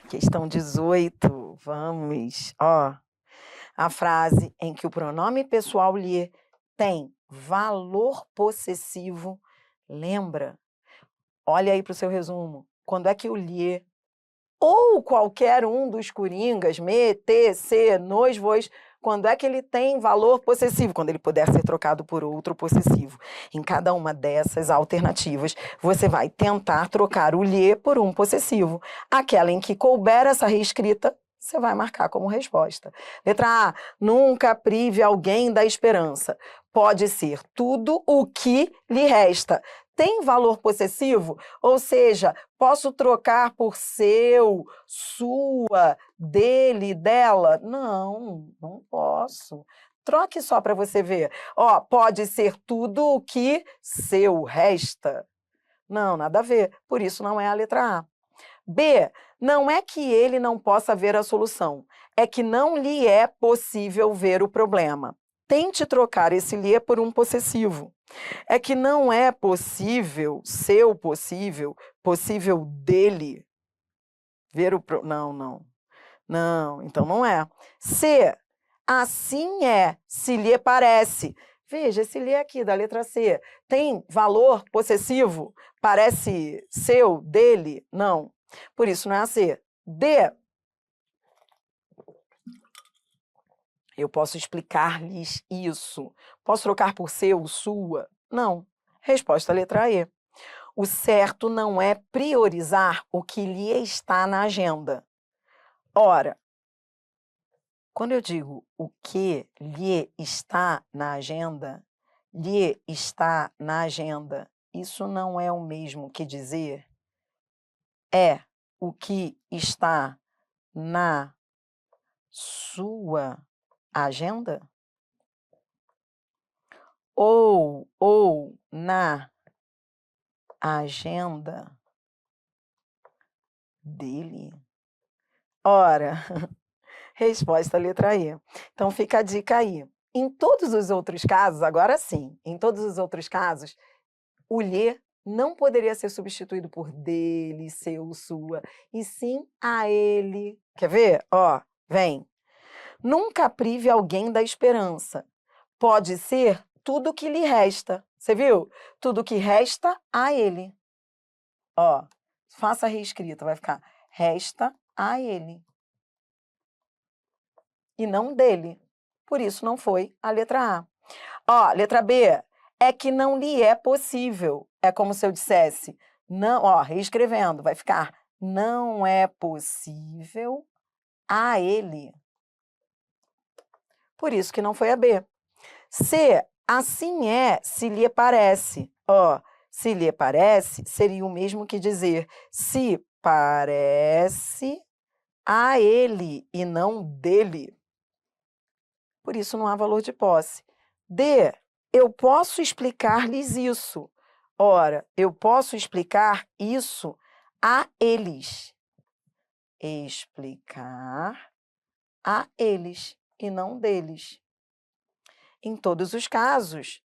Questão 18, vamos. Ó, a frase em que o pronome pessoal lhe tem valor possessivo, lembra? Olha aí para o seu resumo. Quando é que o lhe ou qualquer um dos coringas, me, te, se, nos, vos, quando é que ele tem valor possessivo? Quando ele puder ser trocado por outro possessivo. Em cada uma dessas alternativas, você vai tentar trocar o lhe por um possessivo. Aquela em que couber essa reescrita, você vai marcar como resposta. Letra A, nunca prive alguém da esperança. Pode ser tudo o que lhe resta. Tem valor possessivo? Ou seja, posso trocar por seu, sua, dele, dela? Não, não posso. Troque só para você ver. Ó, pode ser tudo o que seu resta. Não, nada a ver. Por isso não é a letra A. B, não é que ele não possa ver a solução, é que não lhe é possível ver o problema. Tente trocar esse lhe por um possessivo. É que não é possível, seu possível, possível dele ver o não, não. Não, então não é. C, assim é, se lhe parece. Veja, esse lhe aqui da letra C tem valor possessivo? Parece seu, dele? Não. Por isso não é a C. D, eu posso explicar-lhes isso. Posso trocar por seu, sua? Não. Resposta letra E. O certo não é priorizar o que lhe está na agenda. Ora, quando eu digo o que lhe está na agenda, lhe está na agenda, isso não é o mesmo que dizer é o que está na sua agenda? Ou na agenda dele? Ora, resposta letra E. Então fica a dica aí. Em todos os outros casos, agora sim, em todos os outros casos, o lhe não poderia ser substituído por dele, seu, sua, e sim a ele. Quer ver? Ó, vem. Nunca prive alguém da esperança. Pode ser tudo que lhe resta. Você viu? Tudo que resta a ele. Ó, faça a reescrita, vai ficar resta a ele. E não dele. Por isso não foi a letra A. Ó, letra B, é que não lhe é possível. É como se eu dissesse, não, ó, reescrevendo, vai ficar, não é possível a ele. Por isso que não foi a B. C, assim é, se lhe parece. Ó, se lhe parece, seria o mesmo que dizer, se parece a ele e não dele. Por isso não há valor de posse. D, eu posso explicar-lhes isso. Ora, eu posso explicar isso a eles. Explicar a eles e não deles. Em todos os casos,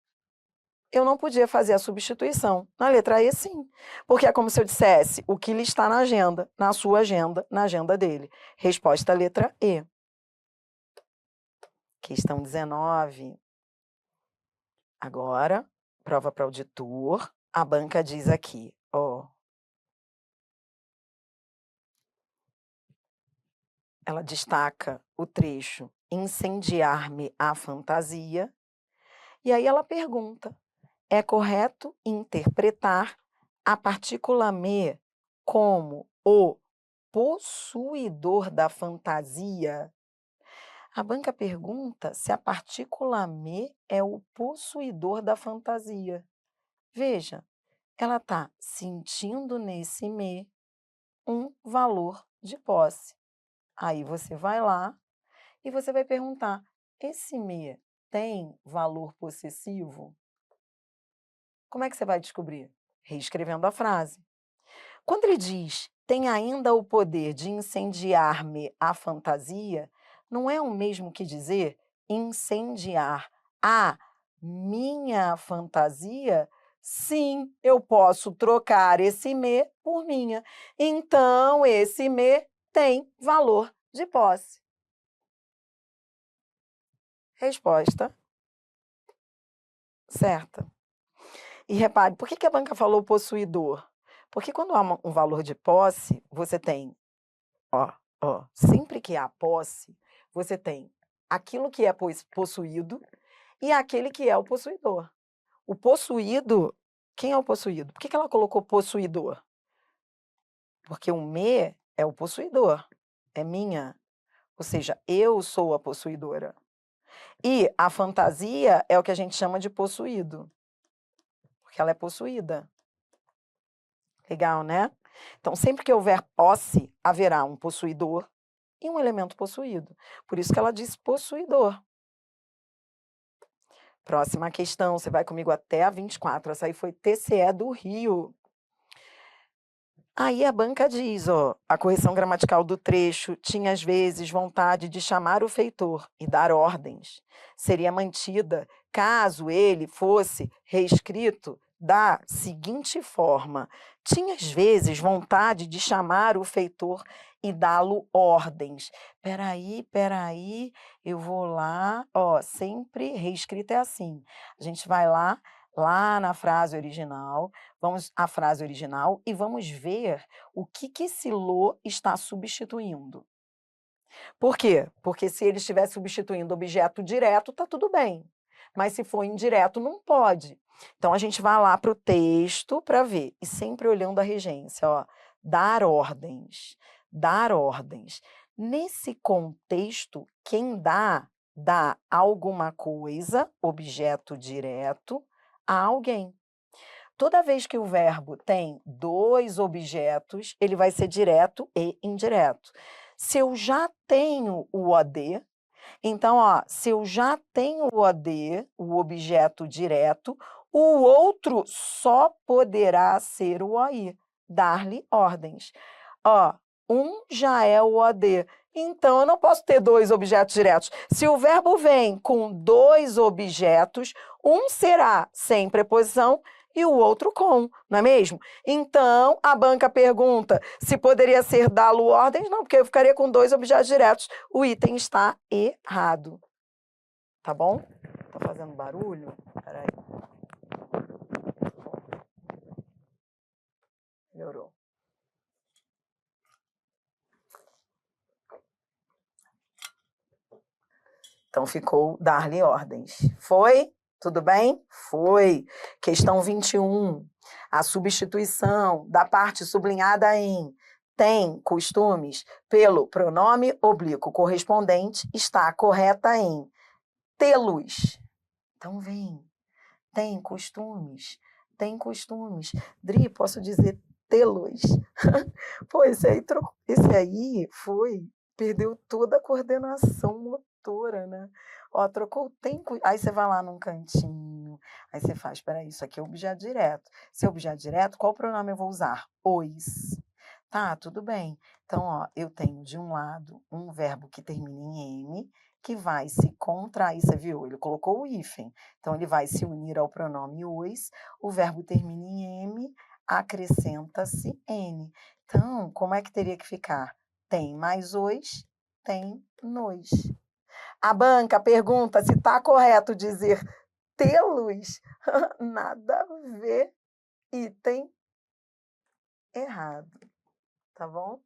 eu não podia fazer a substituição. Na letra E, sim. Porque é como se eu dissesse o que lhe está na agenda, na sua agenda, na agenda dele. Resposta letra E. Questão 19. Agora, prova para auditor, a banca diz aqui, ó. Ela destaca o trecho incendiar-me a fantasia, e aí ela pergunta, é correto interpretar a partícula me como o possuidor da fantasia? A banca pergunta se a partícula me é o possuidor da fantasia. Veja, ela está sentindo nesse me um valor de posse. Aí você vai lá e você vai perguntar, esse me tem valor possessivo? Como é que você vai descobrir? Reescrevendo a frase. Quando ele diz, tem ainda o poder de incendiar-me a fantasia, não é o mesmo que dizer incendiar a minha fantasia? Sim, eu posso trocar esse me por minha. Então, esse me tem valor de posse. Resposta certa. E repare, por que a banca falou possuidor? Porque quando há um valor de posse, você tem, sempre que há posse, você tem aquilo que é possuído e aquele que é o possuidor. O possuído, quem é o possuído? Por que ela colocou possuidor? Porque o me é o possuidor, é minha, ou seja, eu sou a possuidora. E a fantasia é o que a gente chama de possuído, porque ela é possuída. Legal, né? Então, sempre que houver posse, haverá um possuidor e um elemento possuído. Por isso que ela diz possuidor. Próxima questão, você vai comigo até a 24. Essa aí foi TCE do Rio. Aí a banca diz, a correção gramatical do trecho tinha às vezes vontade de chamar o feitor e dar ordens. Seria mantida caso ele fosse reescrito da seguinte forma: tinha às vezes vontade de chamar o feitor e dá-lo ordens. Peraí, eu vou lá, sempre reescrito é assim. A gente vai lá na frase original, vamos à frase original e vamos ver o que esse lo está substituindo. Por quê? Porque se ele estiver substituindo objeto direto, está tudo bem. Mas se for indireto, não pode. Então, a gente vai lá para o texto para ver. E sempre olhando a regência, dar ordens. Dar ordens. Nesse contexto, quem dá alguma coisa, objeto direto, a alguém. Toda vez que o verbo tem dois objetos, ele vai ser direto e indireto. Se eu já tenho o OD, então, se eu já tenho o OD, o objeto direto, o outro só poderá ser o OI, dar-lhe ordens. Um já é o OD, então eu não posso ter dois objetos diretos. Se o verbo vem com dois objetos, um será sem preposição e o outro com, não é mesmo? Então, a banca pergunta se poderia ser dá-lo ordens. Não, porque eu ficaria com dois objetos diretos. O item está errado. Tá bom? Tá fazendo barulho? Peraí. Melhorou. Então, ficou dar-lhe ordens. Foi? Tudo bem? Foi. Questão 21. A substituição da parte sublinhada em tem costumes pelo pronome oblíquo correspondente está correta em tê-los. Então, vem. Tem costumes. Tem costumes. Dri, posso dizer tê-los? Pô, esse aí foi. Perdeu toda a coordenação motora, né? Trocou tem. Aí você vai lá num cantinho, aí você faz, peraí, isso aqui é objeto direto. Se é objeto direto, qual pronome eu vou usar? Os. Tá, tudo bem. Então, eu tenho de um lado um verbo que termina em M, que vai se contrair, você viu? Ele colocou o hífen. Então, ele vai se unir ao pronome os, o verbo termina em M, acrescenta-se N. Então, como é que teria que ficar? Tem mais os, tem nos. A banca pergunta se está correto dizer tê-los. Nada a ver. Item errado. Tá bom?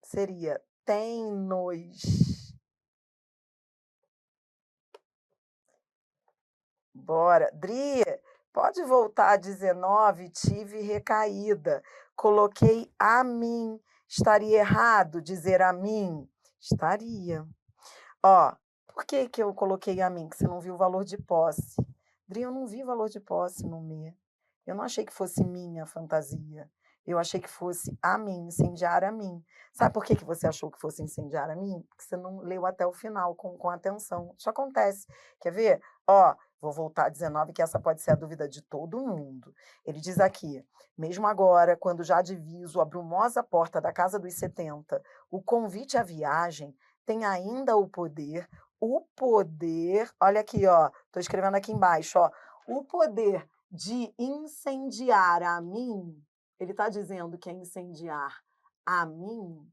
Seria tem-nos. Bora. Dri, pode voltar a 19, tive recaída. Coloquei a mim. Estaria errado dizer a mim? Estaria. Por que eu coloquei a mim? Que você não viu o valor de posse. Dri, eu não vi valor de posse no me. Eu não achei que fosse minha fantasia. Eu achei que fosse a mim, incendiar a mim. Sabe por que você achou que fosse incendiar a mim? Porque você não leu até o final com atenção. Isso acontece. Quer ver? Vou voltar a 19, que essa pode ser a dúvida de todo mundo. Ele diz aqui, mesmo agora, quando já diviso a brumosa porta da casa dos 70, o convite à viagem tem ainda o poder, olha aqui, estou escrevendo aqui embaixo, o poder de incendiar a mim, Ele está dizendo que é incendiar a mim,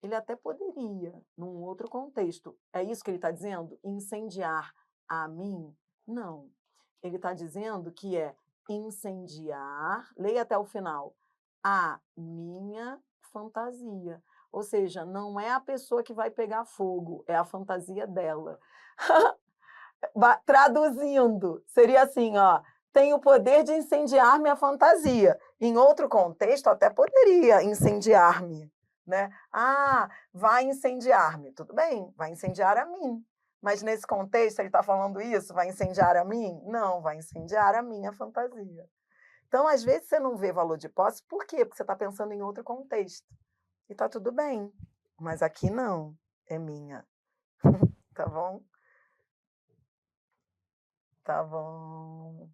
ele até poderia, num outro contexto. É isso que ele está dizendo? Incendiar a mim? Não. Ele está dizendo que é incendiar, leia até o final, a minha fantasia. Ou seja, não é a pessoa que vai pegar fogo, é a fantasia dela. Traduzindo, seria assim, ó, tem o poder de incendiar minha fantasia. Em outro contexto, até poderia incendiar-me, né? Ah, vai incendiar-me. Tudo bem, vai incendiar a mim. Mas nesse contexto, ele está falando isso? Vai incendiar a mim? Não, vai incendiar a minha fantasia. Então, às vezes, você não vê valor de posse, por quê? Porque você está pensando em outro contexto. E está tudo bem. Mas aqui não, é minha. Tá bom? Tá bom.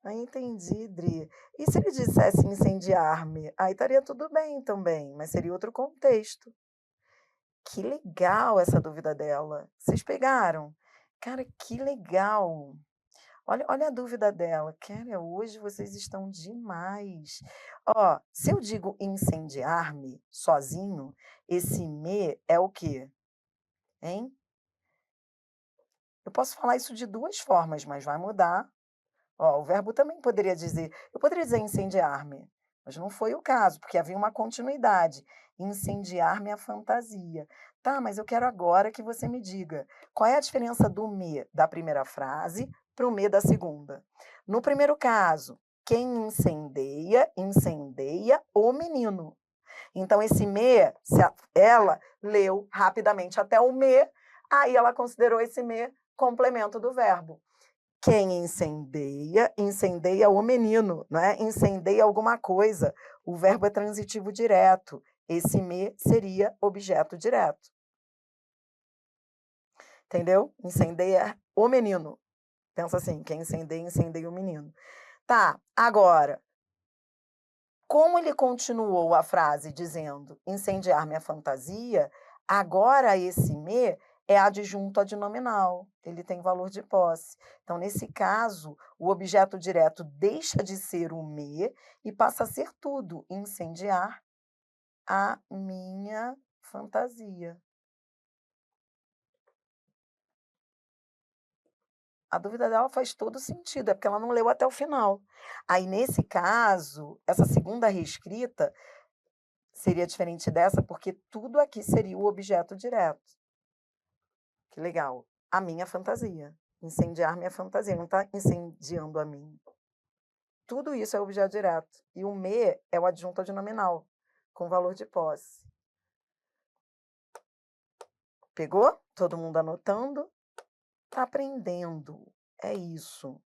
Ah, entendi, Dri. E se ele dissesse incendiar-me? Aí estaria tudo bem também, mas seria outro contexto. Que legal essa dúvida dela. Vocês pegaram? Cara, que legal. Olha a dúvida dela. Cara, hoje vocês estão demais. Ó, se eu digo incendiar-me sozinho, esse me é o quê? Hein? Eu posso falar isso de duas formas, mas vai mudar. Ó, o verbo também poderia dizer, eu poderia dizer incendiar-me, mas não foi o caso, porque havia uma continuidade. Incendiar-me a fantasia. Tá, mas eu quero agora que você me diga, qual é a diferença do me da primeira frase para o me da segunda? No primeiro caso, quem incendeia, incendeia o menino. Então, esse me, ela leu rapidamente até o me, aí ela considerou esse me complemento do verbo. Quem incendeia, incendeia o menino, né? Incendeia alguma coisa. O verbo é transitivo direto. Esse me seria objeto direto. Entendeu? Incendeia o menino. Pensa assim, quem incendeia, incendeia o menino. Tá, agora, como ele continuou a frase dizendo incendiar minha fantasia, agora esse me é adjunto adnominal, ele tem valor de posse. Então, nesse caso, o objeto direto deixa de ser o me e passa a ser tudo, incendiar a minha fantasia. A dúvida dela faz todo sentido, é porque ela não leu até o final. Aí, nesse caso, essa segunda reescrita seria diferente dessa, porque tudo aqui seria o objeto direto. Que legal. A minha fantasia. Incendiar minha fantasia, não está incendiando a mim. Tudo isso é objeto direto. E o me é o adjunto adnominal, com valor de posse. Pegou? Todo mundo anotando? Tá aprendendo. É isso.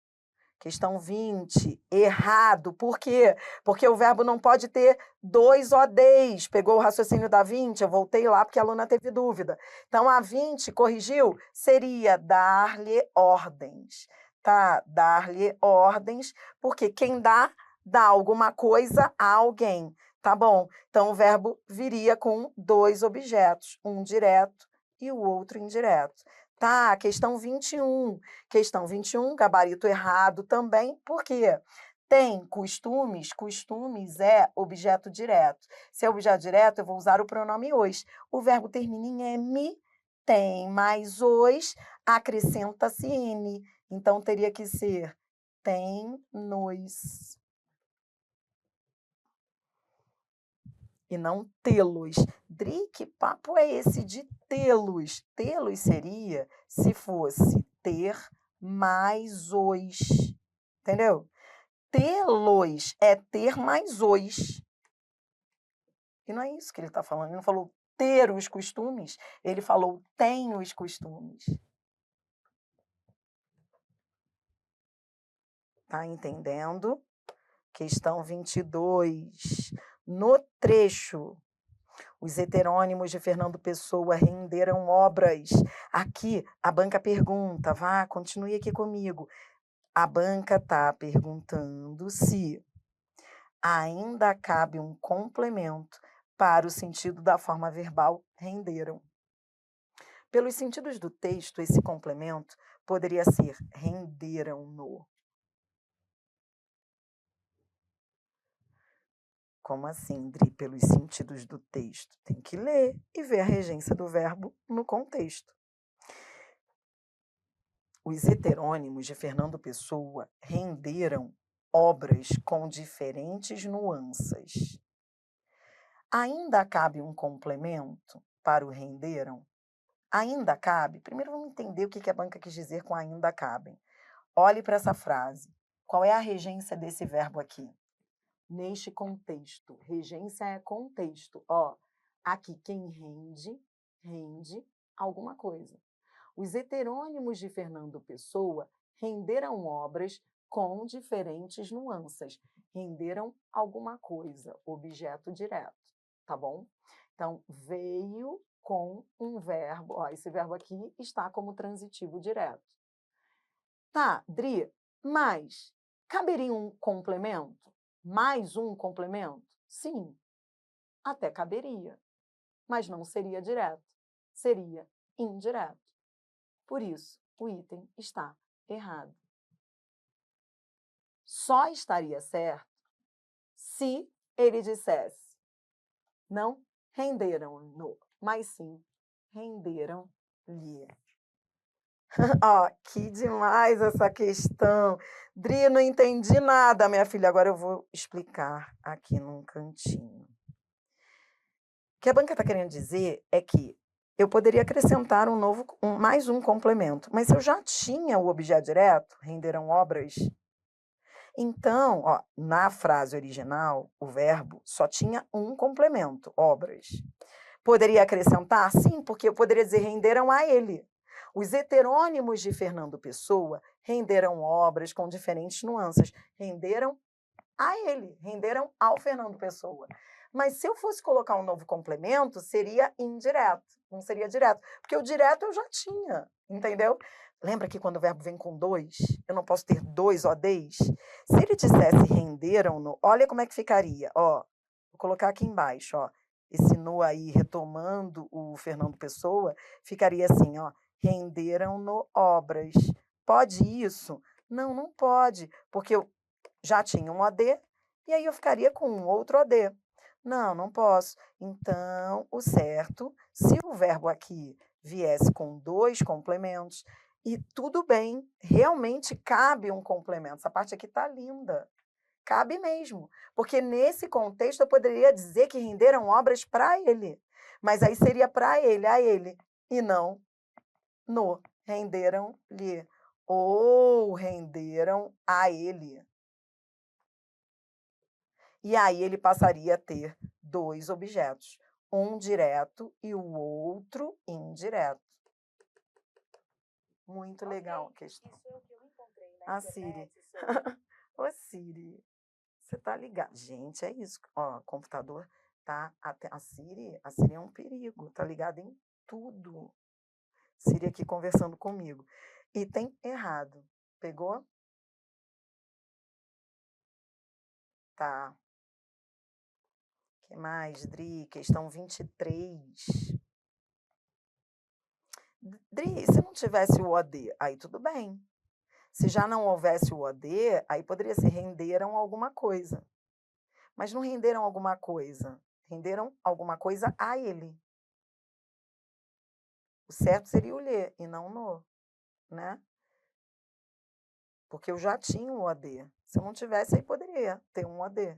Questão 20, errado. Por quê? Porque o verbo não pode ter dois ODs. Pegou o raciocínio da 20? Eu voltei lá porque a aluna teve dúvida. Então, a 20, corrigiu? Seria dar-lhe ordens. Tá? Dar-lhe ordens, porque quem dá alguma coisa a alguém. Tá bom? Então, o verbo viria com dois objetos, um direto e o outro indireto. Tá, questão 21. Questão 21, gabarito errado também, por quê? Tem costumes, costumes é objeto direto. Se é objeto direto, eu vou usar o pronome os. O verbo termina em M, tem mais os, acrescenta-se N. Então, teria que ser tem nos. E não tê-los. Dri, que papo é esse de tê-los? Tê-los seria se fosse ter mais os. Entendeu? Tê-los é ter mais os. E não é isso que ele está falando. Ele não falou ter os costumes, ele falou tem os costumes. Tá entendendo? Questão 22. No trecho, os heterônimos de Fernando Pessoa renderam obras. Aqui, a banca pergunta, vá, continue aqui comigo. A banca está perguntando se ainda cabe um complemento para o sentido da forma verbal renderam. Pelos sentidos do texto, esse complemento poderia ser renderam-no. Como assim, Dri? Pelos sentidos do texto? Tem que ler e ver a regência do verbo no contexto. Os heterônimos de Fernando Pessoa renderam obras com diferentes nuances. Ainda cabe um complemento para o renderam? Ainda cabe? Primeiro vamos entender o que a banca quis dizer com ainda cabem. Olhe para essa frase. Qual é a regência desse verbo aqui? Neste contexto. Regência é contexto. Ó, aqui quem rende, rende alguma coisa. Os heterônimos de Fernando Pessoa renderam obras com diferentes nuances. Renderam alguma coisa, objeto direto, tá bom? Então, veio com um verbo, ó, esse verbo aqui está como transitivo direto. Tá, Dri, mas caberia um complemento? Mais um complemento? Sim, até caberia, mas não seria direto, seria indireto. Por isso, o item está errado. Só estaria certo se ele dissesse não renderam-no, mas sim renderam-lhe. Ó, que demais essa questão. Dri, não entendi nada, minha filha. Agora eu vou explicar aqui num cantinho. O que a banca está querendo dizer é que eu poderia acrescentar mais um complemento, mas eu já tinha o objeto direto, renderam obras. Então, ó, na frase original, o verbo só tinha um complemento, obras. Poderia acrescentar? Sim, porque eu poderia dizer renderam a ele. Os heterônimos de Fernando Pessoa renderam obras com diferentes nuances. Renderam a ele, renderam ao Fernando Pessoa. Mas se eu fosse colocar um novo complemento, seria indireto, não seria direto. Porque o direto eu já tinha, entendeu? Lembra que quando o verbo vem com dois, eu não posso ter dois ODs? Se ele dissesse renderam-no, olha como é que ficaria. Ó, vou colocar aqui embaixo, ó. Esse no aí, retomando o Fernando Pessoa, ficaria assim, ó. Renderam-no obras. Pode isso? Não, não pode, porque eu já tinha um OD, e aí eu ficaria com um outro OD. Não, não posso. Então, o certo, se o verbo aqui viesse com dois complementos, e tudo bem, realmente cabe um complemento. Essa parte aqui está linda. Cabe mesmo, porque nesse contexto eu poderia dizer que renderam obras para ele, mas aí seria para ele, a ele, e não no. Renderam-lhe, ou renderam a ele. E aí ele passaria a ter dois objetos, um direto e o outro indireto. Muito legal a questão. Isso é o que eu encontrei na Siri. internet sobre... Ô, Siri, você tá ligado? Gente, é isso. Ó, computador tá... A Siri é um perigo, tá ligada em tudo. Siri aqui conversando comigo. Item errado. Pegou? Tá. O que mais, Dri? Questão 23. Dri, se não tivesse o OD, aí tudo bem. Se já não houvesse o OD, aí poderia ser renderam alguma coisa. Mas não renderam alguma coisa. Renderam alguma coisa a ele. O certo seria o lhe e não no, né? Porque eu já tinha um OD. Se eu não tivesse, aí poderia ter um OD.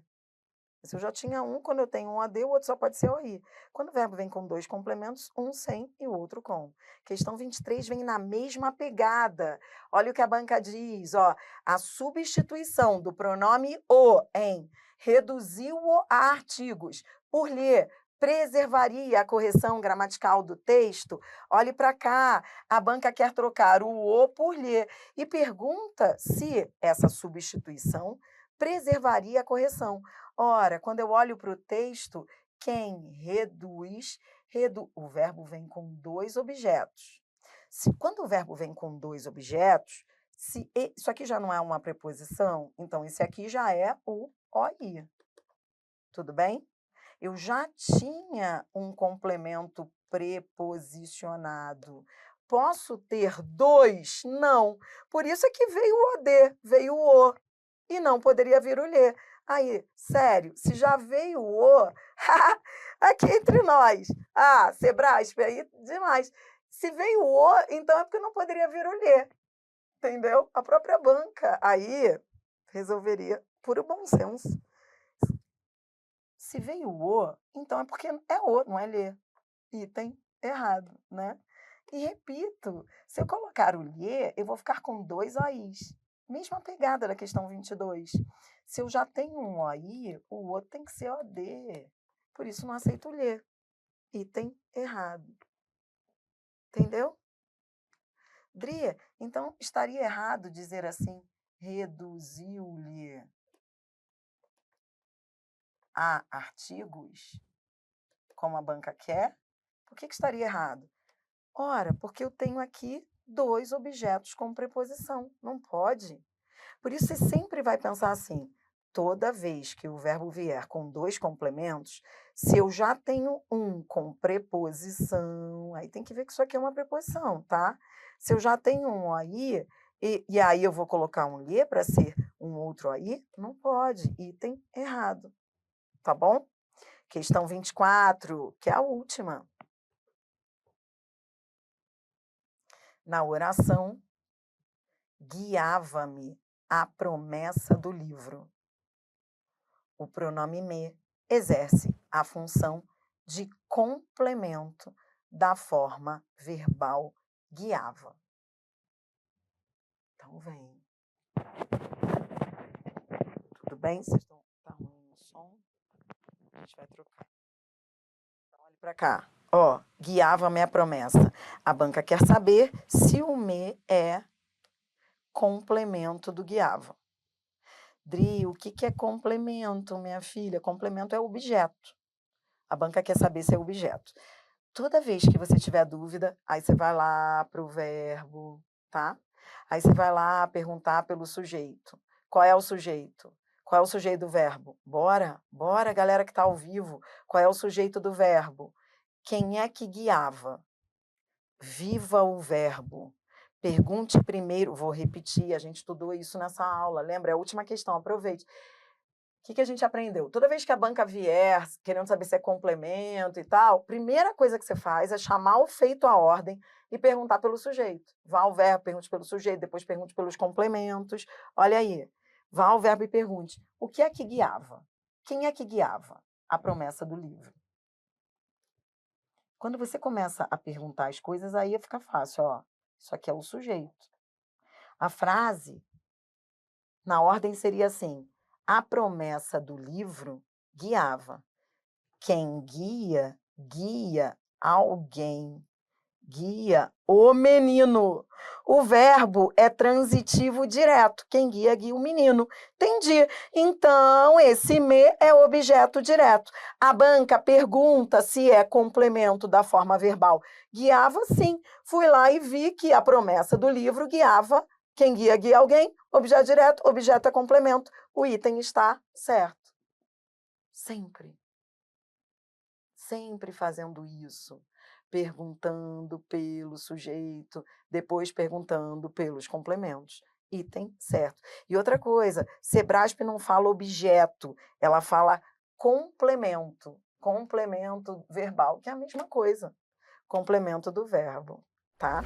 Se eu já tinha um, quando eu tenho um AD, o outro só pode ser OI. Quando o verbo vem com dois complementos, um sem e o outro com. Questão 23 vem na mesma pegada. Olha o que a banca diz, ó. A substituição do pronome o em reduziu-o a artigos por lhe preservaria a correção gramatical do texto. Olhe para cá, a banca quer trocar o por lhe e pergunta se essa substituição preservaria a correção. Ora, quando eu olho para o texto, quem reduz, o verbo vem com dois objetos. Quando o verbo vem com dois objetos, isso aqui já não é uma preposição, então esse aqui já é o OI. Tudo bem? Eu já tinha um complemento preposicionado. Posso ter dois? Não. Por isso é que veio o OD, veio o O. e não poderia vir o lhe. Aí, sério, se já veio o, aqui entre nós, Sebrasp, aí demais. Se veio o, então é porque não poderia vir o lhe, entendeu? A própria banca aí resolveria, puro bom senso. Se veio o, então é porque é o, não é lhe. Item errado, né? E repito, se eu colocar o lhe, eu vou ficar com 2 OIs. Mesma pegada da questão 22. Se eu já tenho um OI, o outro tem que ser OD. Por isso não aceito o lhe. Item errado. Entendeu? Dri, então estaria errado dizer assim, reduziu-lhe a artigos, como a banca quer? Por que estaria errado? Ora, porque eu tenho aqui 2 objetos com preposição. Não pode. Por isso, você sempre vai pensar assim, toda vez que o verbo vier com 2 complementos, se eu já tenho um com preposição, aí tem que ver que isso aqui é uma preposição, tá? Se eu já tenho um aí, e aí eu vou colocar um lhe para ser um outro aí, não pode. Item errado. Tá bom? Questão 24, que é a última. Na oração, guiava-me a promessa do livro. O pronome me exerce a função de complemento da forma verbal guiava. Então, vem. Tudo bem? Vocês estão... Tá ruim o som? A gente vai trocar. Então, olhe para cá. Ó, guiava-me a promessa. A banca quer saber se o me é complemento do guiava. Dri, o que é complemento, minha filha? Complemento é objeto. A banca quer saber se é objeto. Toda vez que você tiver dúvida, aí você vai lá para o verbo, tá? Aí você vai lá perguntar pelo sujeito. Qual é o sujeito? Qual é o sujeito do verbo? Bora, galera que está ao vivo. Qual é o sujeito do verbo? Quem é que guiava? Viva o verbo. Pergunte primeiro, vou repetir, a gente estudou isso nessa aula, lembra? É a última questão, aproveite. O que a gente aprendeu? Toda vez que a banca vier, querendo saber se é complemento e tal, primeira coisa que você faz é chamar o feito à ordem e perguntar pelo sujeito. Vá ao verbo, pergunte pelo sujeito, depois pergunte pelos complementos. Olha aí, vá ao verbo e pergunte, o que é que guiava? Quem é que guiava? A promessa do livro. Quando você começa a perguntar as coisas, aí fica fácil, ó. Isso aqui é o sujeito. A frase, na ordem, seria assim: a promessa do livro guiava. Quem guia, guia alguém. Guia o menino. O verbo é transitivo direto. Quem guia, guia o menino. Entendi. Então, esse me é objeto direto. A banca pergunta se é complemento da forma verbal. Guiava, sim. Fui lá e vi que a promessa do livro guiava. Quem guia, guia alguém. Objeto direto, objeto é complemento. O item está certo. Sempre. Sempre fazendo isso. Perguntando pelo sujeito, depois perguntando pelos complementos. Item certo. E outra coisa, Sebrasp não fala objeto, ela fala complemento. Complemento verbal, que é a mesma coisa. Complemento do verbo, tá?